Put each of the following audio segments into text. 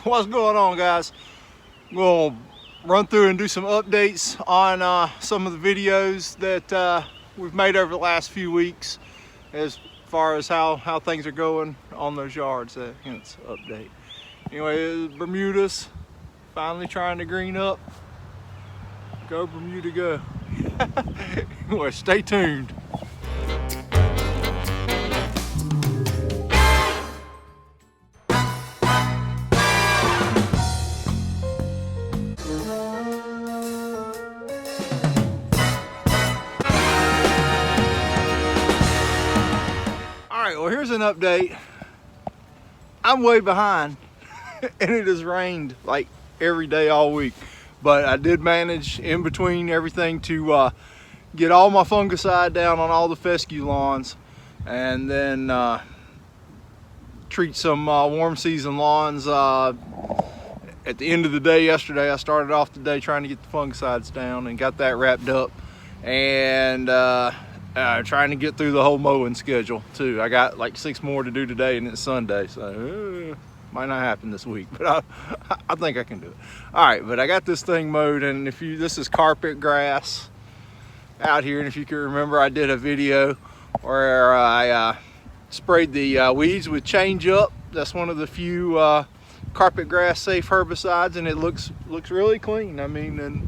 What's going on, guys? We'll run through and do some updates on some of the videos that we've made over the last few weeks as far as how things are going on those yards, hence update. Anyway, Bermuda's finally trying to green up. Go Bermuda, go. Anyway, stay tuned. Well, here's an update. I'm way behind and it has rained like every day all week, but I did manage in between everything to get all my fungicide down on all the fescue lawns, and then treat some warm season lawns at the end of the day yesterday. I started off the day trying to get the fungicides down and got that wrapped up, and trying to get through the whole mowing schedule too. I got like 6 more to do today and it's Sunday, so might not happen this week, but I think I can do it. All right, but I got this thing mowed, and this is carpet grass out here, and if you can remember, I did a video where I sprayed the weeds with Change Up. That's one of the few carpet grass safe herbicides, and it looks really clean. I mean, and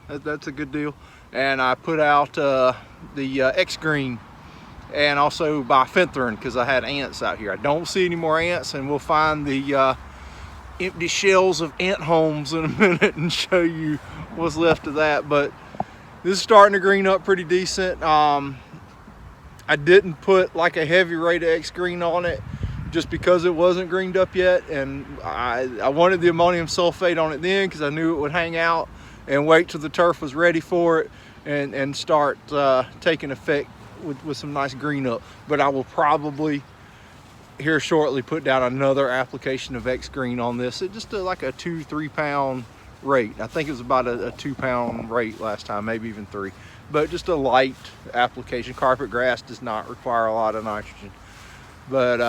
that's a good deal. And I put out the X-Green, and also bifenthrin, because I had ants out here. I don't see any more ants, and we'll find the empty shells of ant homes in a minute and show you what's left of that. But this is starting to green up pretty decent. I didn't put like a heavy rate of X-Green on it just because it wasn't greened up yet, and I wanted the ammonium sulfate on it then because I knew it would hang out and wait till the turf was ready for it and start taking effect with some nice green up. But I will probably here shortly put down another application of X-Green on this. It just like a 2-3 pound rate. I think it was about a 2 pound rate last time, maybe even 3, but just a light application. Carpet grass does not require a lot of nitrogen, but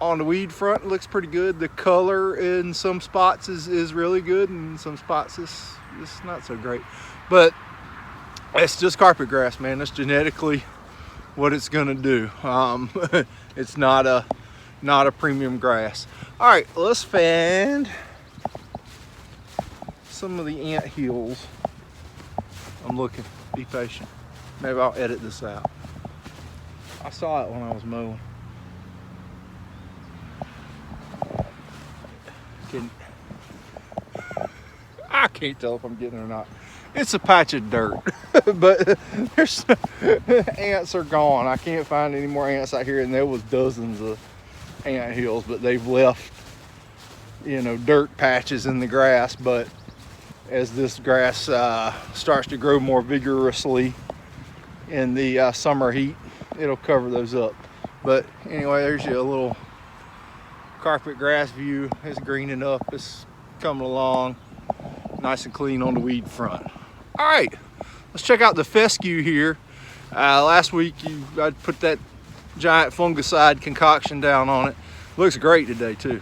on the weed front, it looks pretty good. The color in some spots is really good, and some spots is not so great. But it's just carpet grass, man. That's genetically what it's gonna do. It's not a premium grass. All right, let's find some of the ant hills. I'm looking. Be patient. Maybe I'll edit this out. I saw it when I was mowing. I can't tell if I'm getting it or not. It's a patch of dirt, but there's ants are gone. I can't find any more ants out here, and there was dozens of ant hills, but they've left, dirt patches in the grass. But as this grass starts to grow more vigorously in the summer heat, it'll cover those up. But anyway, there's your little carpet grass view. It's greening up. It's coming along nice and clean on the weed front. All right, let's check out the fescue here. Last week I put that giant fungicide concoction down on it. Looks great today too.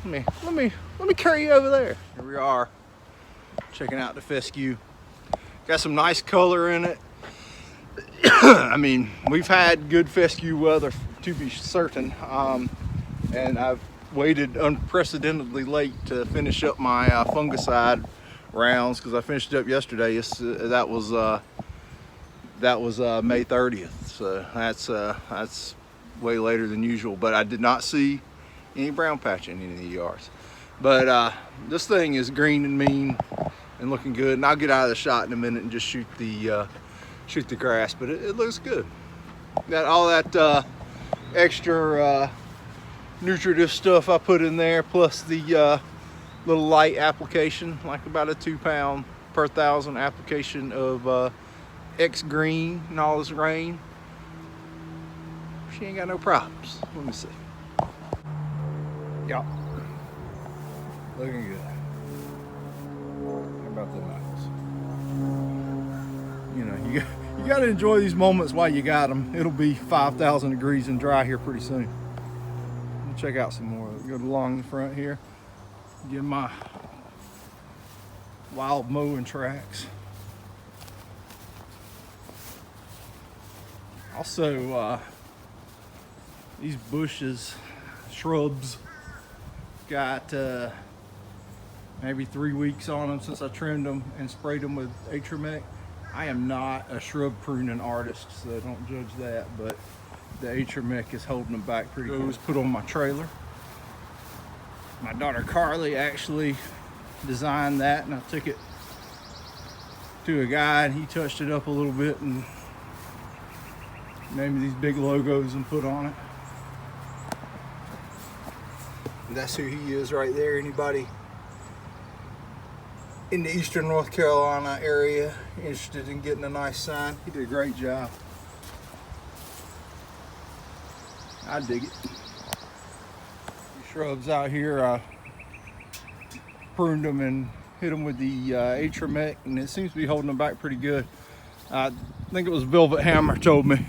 Let me carry you over there. Here we are, checking out the fescue. Got some nice color in it. I mean, we've had good fescue weather to be certain, and I've waited unprecedentedly late to finish up my fungicide rounds, because I finished it up yesterday. That was May 30th, so that's way later than usual. But I did not see any brown patch in any of the yards. But this thing is green and mean and looking good, and I'll get out of the shot in a minute and just shoot the grass. But it looks good. Got all that extra nutritive stuff I put in there, plus the little light application, like about a 2 pound per 1,000 application of X-Green and all this rain. She ain't got no problems. Let me see. Yeah, looking good. How about them apples? You got to enjoy these moments while you got them. It'll be 5,000 degrees and dry here pretty soon. Check out some more. Go along the front here. Get my wild mowing tracks. Also, these bushes, shrubs, got maybe 3 weeks on them since I trimmed them and sprayed them with Atramec. I am not a shrub pruning artist, so don't judge that, but the Atramec is holding them back pretty good. It was put on my trailer. My daughter Carly actually designed that, and I took it to a guy and he touched it up a little bit and made me these big logos and put on it. And that's who he is right there. Anybody in the eastern North Carolina area interested in getting a nice sign, he did a great job. I dig it. These shrubs out here, I pruned them and hit them with the Atramec, and it seems to be holding them back pretty good. I think it was Velvet Hammer told me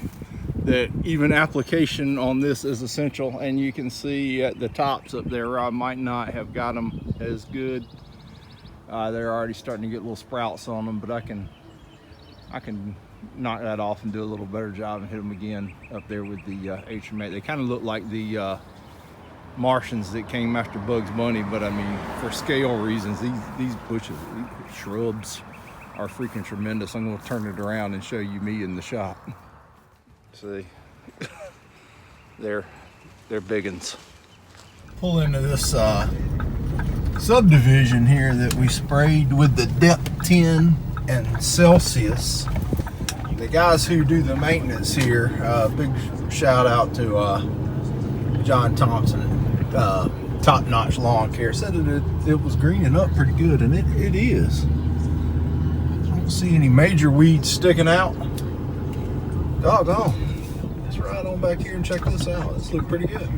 that even application on this is essential, and you can see at the tops up there I might not have got them as good. They're already starting to get little sprouts on them, but I can knock that off and do a little better job and hit them again up there with the Atramec. They kind of look like the Martians that came after Bugs Bunny, but I mean, for scale reasons, these bushes, these shrubs are freaking tremendous. I'm going to turn it around and show you me in the shot. See, they're biggins. Pull into this subdivision here that we sprayed with the depth 10 and Celsius. The guys who do the maintenance here, big shout out to John Thompson, Top Notch Lawn Care, said that it was greening up pretty good, and it is. I don't see any major weeds sticking out. Doggone. Let's ride on back here and check this out. This looks pretty good.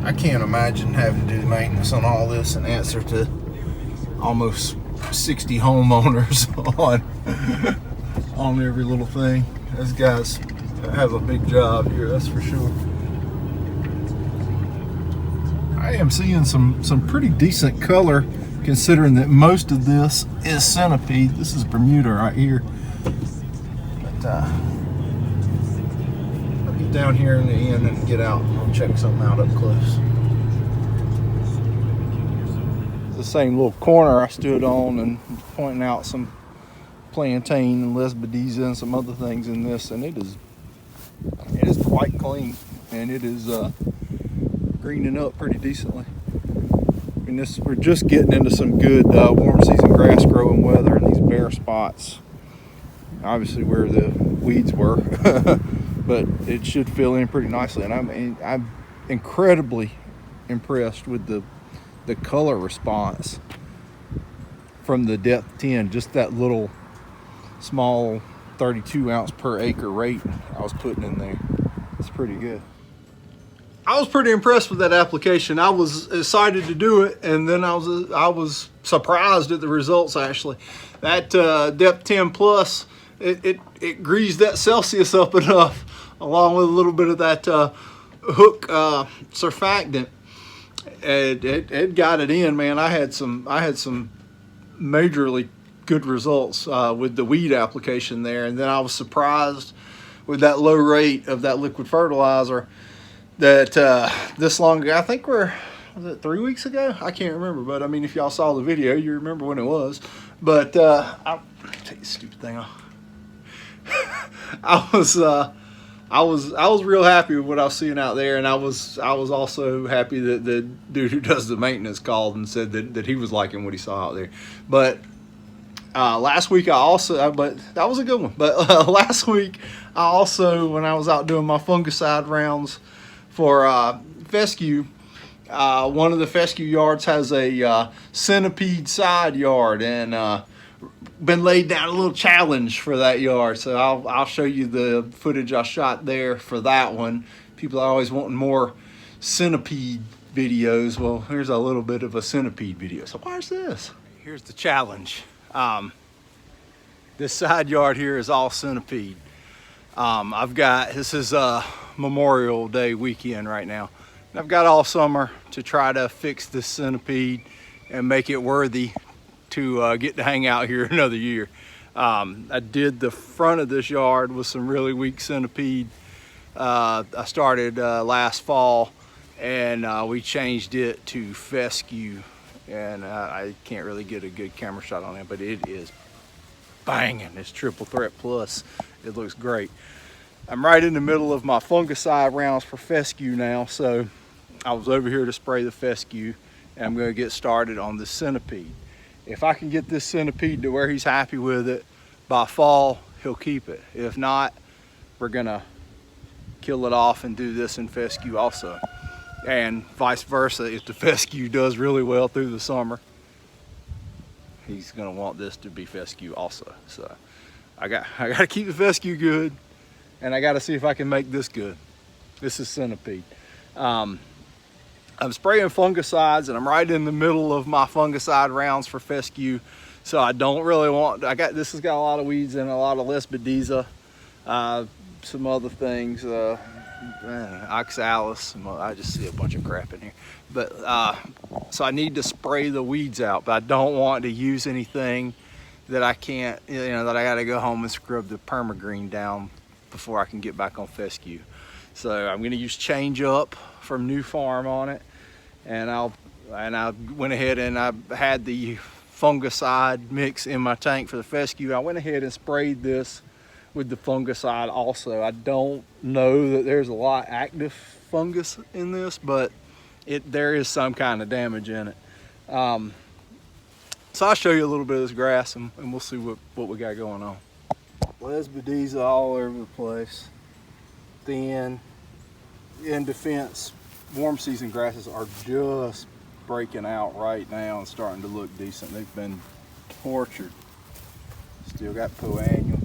I can't imagine having to do maintenance on all this and answer to almost 60 homeowners on every little thing. Those guys have a big job here, that's for sure. I am seeing some pretty decent color, considering that most of this is centipede. This is Bermuda right here. But I'll get down here in the end and get out and I'll check something out up close. The same little corner I stood on and pointing out some plantain and lesbideza and some other things in this, and it is quite clean, and it is greening up pretty decently. I mean, we're just getting into some good warm season grass growing weather, and these bare spots, obviously where the weeds were, but it should fill in pretty nicely. And I'm incredibly impressed with the color response from the depth 10, just that little small 32 ounce per acre rate I was putting in there. It's pretty good. I was pretty impressed with that application. I was excited to do it, and then I was surprised at the results. Actually, that depth 10 plus, it greased that Celsius up enough, along with a little bit of that hook surfactant. It got it in, man. I had some majorly good results with the weed application there, and then I was surprised with that low rate of that liquid fertilizer that this long ago. I think was it 3 weeks ago? I can't remember, but I mean, if y'all saw the video, you remember when it was. But I'll take this stupid thing off. I was real happy with what I was seeing out there, and I was also happy that the dude who does the maintenance called and said that he was liking what he saw out there. But last week but that was a good one. But last week I also, when I was out doing my fungicide rounds for fescue, one of the fescue yards has a centipede side yard, and been laid down a little challenge for that yard, so I'll show you the footage I shot there for that one. People are always wanting more centipede videos. Well, here's a little bit of a centipede video. So watch this. Here's the challenge. This side yard here is all centipede. This is Memorial Day weekend right now. And I've got all summer to try to fix this centipede and make it worthy to get to hang out here another year. I did the front of this yard with some really weak centipede. I started last fall, and we changed it to fescue. And I can't really get a good camera shot on it, but it is banging. It's triple threat plus. It looks great. I'm right in the middle of my fungicide rounds for fescue now, so I was over here to spray the fescue, and I'm going to get started on the centipede. If I can get this centipede to where he's happy with it, by fall he'll keep it. If not, we're gonna kill it off and do this in fescue also. And vice versa, if the fescue does really well through the summer, he's gonna want this to be fescue also. So I gotta keep the fescue good, and I gotta see if I can make this good. This is centipede. I'm spraying fungicides, and I'm right in the middle of my fungicide rounds for fescue. So I don't really want, this has got a lot of weeds and a lot of lespedeza, some other things, oxalis. I just see a bunch of crap in here. But so I need to spray the weeds out, but I don't want to use anything that I can't, that I got to go home and scrub the permagreen down before I can get back on fescue. So I'm going to use Change Up from New Farm on it, and I went ahead and I had the fungicide mix in my tank for the fescue. I went ahead and sprayed this with the fungicide also. I don't know that there's a lot of active fungus in this, but there is some kind of damage in it. So I'll show you a little bit of this grass, and we'll see what we got going on. Lespedeza all over the place. Thin. In defense, warm season grasses are just breaking out right now and starting to look decent. They've been tortured. Still got coannual.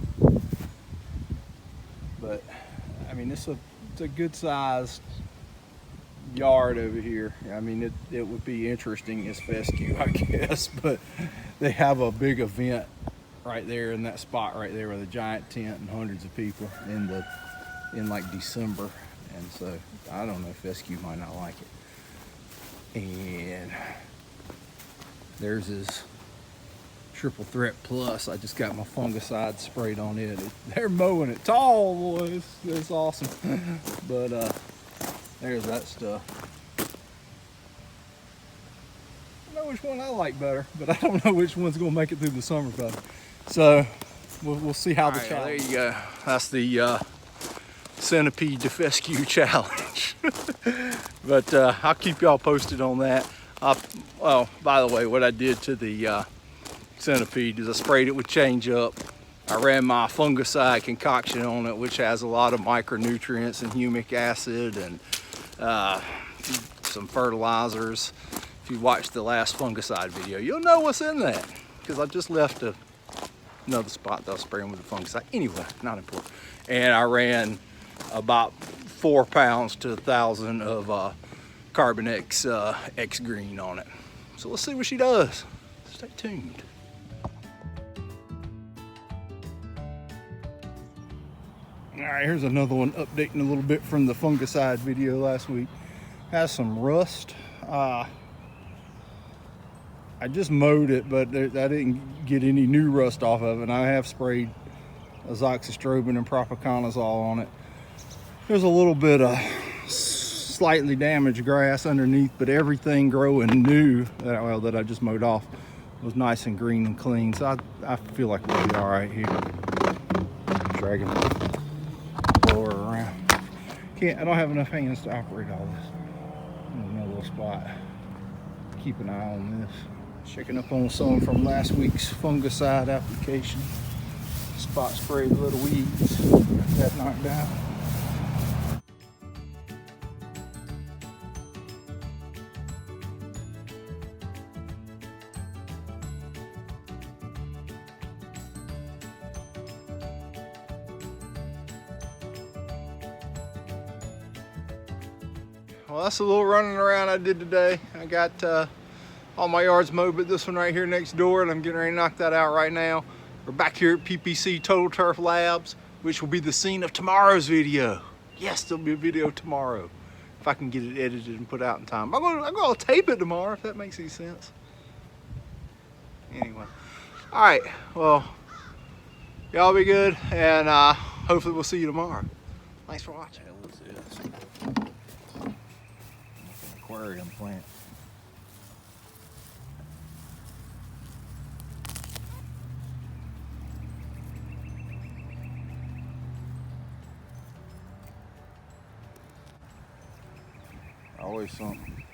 But I mean, it's a good sized yard over here. I mean, it would be interesting as fescue, I guess, but they have a big event right there in that spot right there with a giant tent and hundreds of people in like December. And so I don't know, fescue might not like it. And there's his triple threat plus. I just got my fungicide sprayed on it. They're mowing it tall, boys. It's awesome. But there's that stuff. I know which one I like better, but I don't know which one's gonna make it through the summer better. So we'll see how the challenge. There you go. That's the centipede to fescue challenge. But I'll keep y'all posted on that. Well, by the way, what I did to the centipede is I sprayed it with Change Up. I ran my fungicide concoction on it, which has a lot of micronutrients and humic acid and some fertilizers. If you watched the last fungicide video, you'll know what's in that, because I just left another spot that I was spraying with the fungicide. Anyway, not important. And I ran about 4 pounds to 1,000 of Carbon X X Green on it. So let's see what she does. Stay tuned. All right, here's another one, updating a little bit from the fungicide video last week. Has some rust. I just mowed it, but I didn't get any new rust off of it. I have sprayed azoxystrobin and propiconazole on it. There's a little bit of slightly damaged grass underneath, but everything growing new that I just mowed off was nice and green and clean. So I feel like we'll be all right here. Dragging the blower around. I don't have enough hands to operate all this. In another little spot. Keep an eye on this. Checking up on some from last week's fungicide application. Spot sprayed a little weeds. Got that knocked out. Well, that's a little running around I did today. I got all my yards mowed, but this one right here next door, and I'm getting ready to knock that out right now. We're back here at PPC Total Turf Labs, which will be the scene of tomorrow's video. Yes, there'll be a video tomorrow. If I can get it edited and put out in time. I'm gonna tape it tomorrow, if that makes any sense. Anyway. Alright, well, y'all be good, and hopefully we'll see you tomorrow. Thanks for watching. What's this? Aquarium plant. Always something.